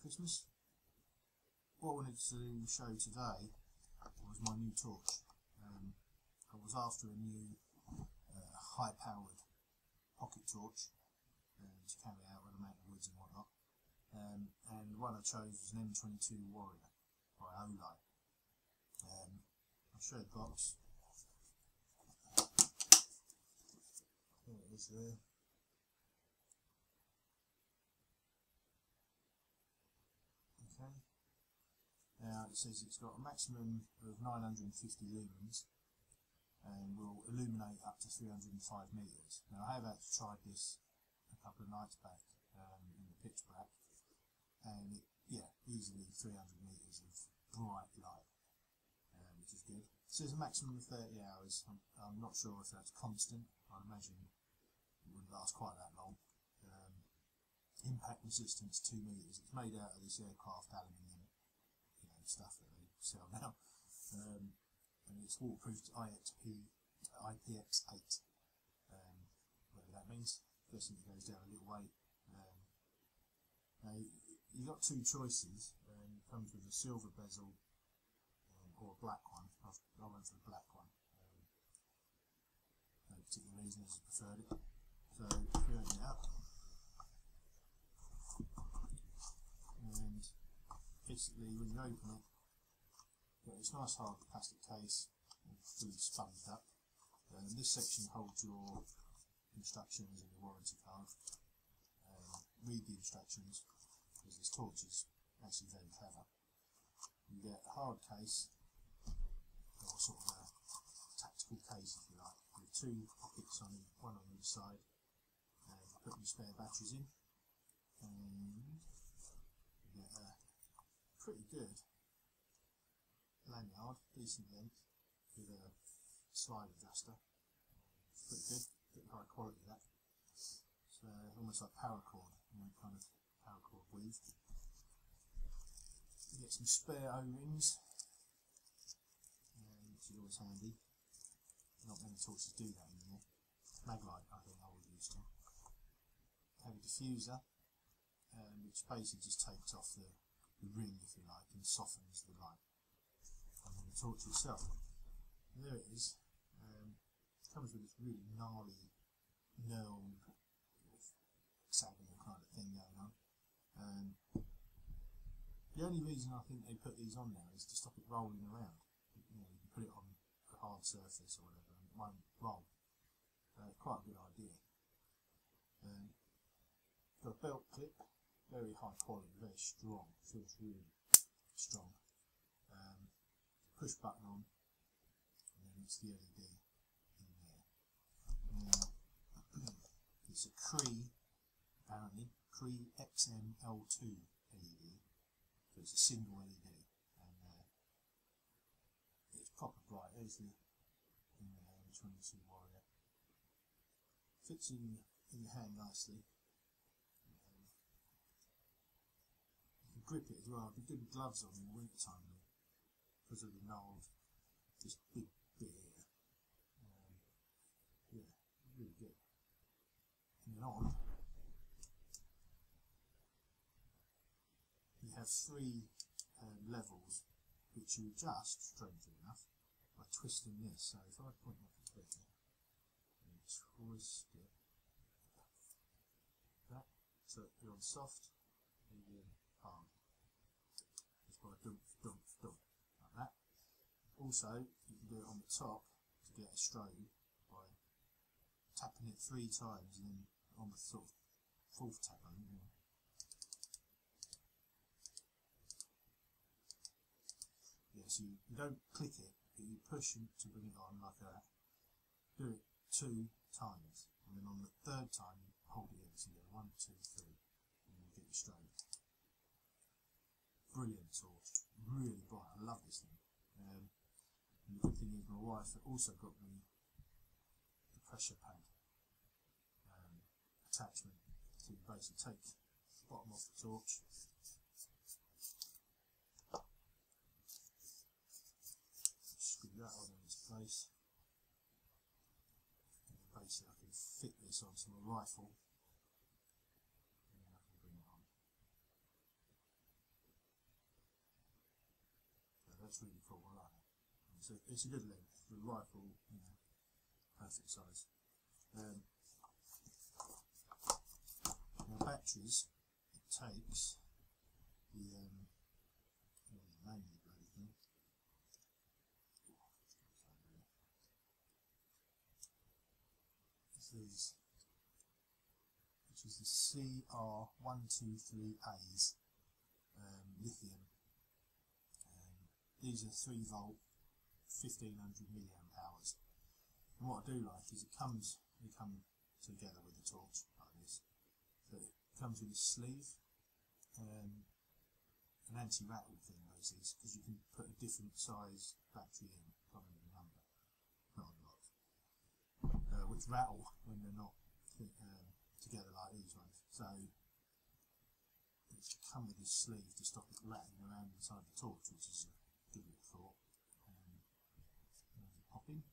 Christmas. What I wanted to show today was my new torch. I was after a new high-powered pocket torch to carry out when I'm out in the woods and whatnot. And the one I chose was an M22 Warrior by OLIGHT. I'll show you the box. There it is there. Okay. Now it says it's got a maximum of 950 lumens and will illuminate up to 305 metres. Now I have actually tried this a couple of nights back in the pitch black, and easily 300 metres of bright light, which is good. It says a maximum of 30 hours. I'm not sure if that's constant. I imagine it wouldn't last quite that long. Impact resistance 2 metres. It's made out of this aircraft aluminium, stuff that they sell now, and it's waterproof to IPX8, whatever that means. First thing, it goes down a little way. Now you've got two choices. It comes with a silver bezel or a black one. I went for the black one. No particular reason, I just preferred it. So if we open it up, and basically when you open it, you've got this nice hard plastic case, fully sponged up. This section holds your instructions and your warranty card. Read the instructions, because this torch is actually very clever. You get a hard case, or sort of a tactical case if you like, with two pockets on one on each side, and you put your spare batteries in, and you get a pretty good lanyard, decent length, with a slide adjuster. It's pretty good, pretty high quality that. So almost like paracord, kind of paracord weave. You get some spare O-rings, which is always handy. Not many torches do that anymore. Maglite, I think I would use to. Have a diffuser, which basically just takes off the ring, if you like, and softens the light. And then the torch itself, and there it is. It comes with this really gnarly, knurled, hexagonal kind of thing going on. The only reason I think they put these on now is to stop it rolling around. You can put it on a hard surface or whatever and it won't roll. Quite a good idea. Got a belt clip, very high quality, very strong, feels really strong. Push button on, and then it's the LED in there. It's a Cree, apparently, Cree XML2 LED. So it's a single LED, and it's proper bright. There's the M22 Warrior. Fits in your hand nicely. You can grip it as well. It'd be good with gloves on in the winter time because of the gnarled, this big bit here. Yeah, really good. And then on, you have three levels which you adjust, strangely enough, by twisting this. So if I point my finger and twist it, that, so you're on soft, medium, hard. Just by dump, dump, dump, like that. Also, you can do it on the top to get a strobe by tapping it 3 times, and then on the sort of 4th tap, so you don't click it, but you push it to bring it on like that. Do it 2 times, and then on the 3rd time you hold it in. So you go 1, 2, 3, and you get your strobe. Brilliant torch, really bright. I love this thing. And the good thing is my wife also got me the pressure pad attachment. So you basically take the bottom off the torch. Screw that on in its place. And basically I can fit this onto my rifle, and then I can bring it on. That's really cool. I like that. It's a good length for a rifle, you know, perfect size. Now batteries, it takes the name of the bloody thing. It's these, which is the CR123As lithium. These are 3 volt, 1500 milliamp hours. And what I do like is they come together with the torch like this. So it comes with a sleeve, an anti-rattle thing, those is, because you can put a different size battery in, can't remember the number, not a lot, which rattle when they're not together like these ones. So it should come with this sleeve to stop it rattling around inside the torch, which is a good little thought. Pop in,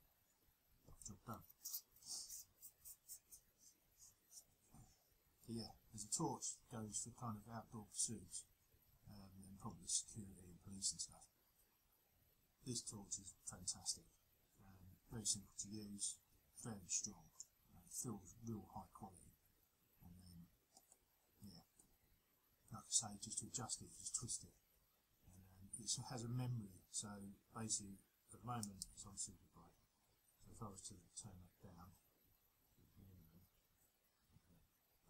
job done. So yeah, as a torch goes for kind of outdoor pursuits, and probably security and police and stuff. This torch is fantastic, very simple to use, very strong, feels real high quality, and then yeah, like I say, just to adjust it, just twist it, and it has a memory. So basically, at the moment it's on super bright. So if I was to turn that down,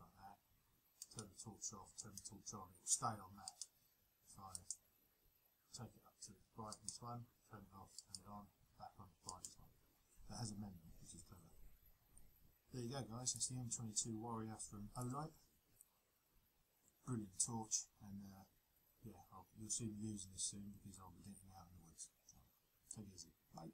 like that, turn the torch off, turn the torch on, it will stay on that. If I take it up to the brightness one, turn it off, turn it on, back on the brightness one. That has a memory, which is clever. There you go guys, that's the M22 Warrior from OLIGHT. Brilliant torch, and yeah, you'll see me using this soon because I'll be getting out in the woods. So, take it easy. Bye.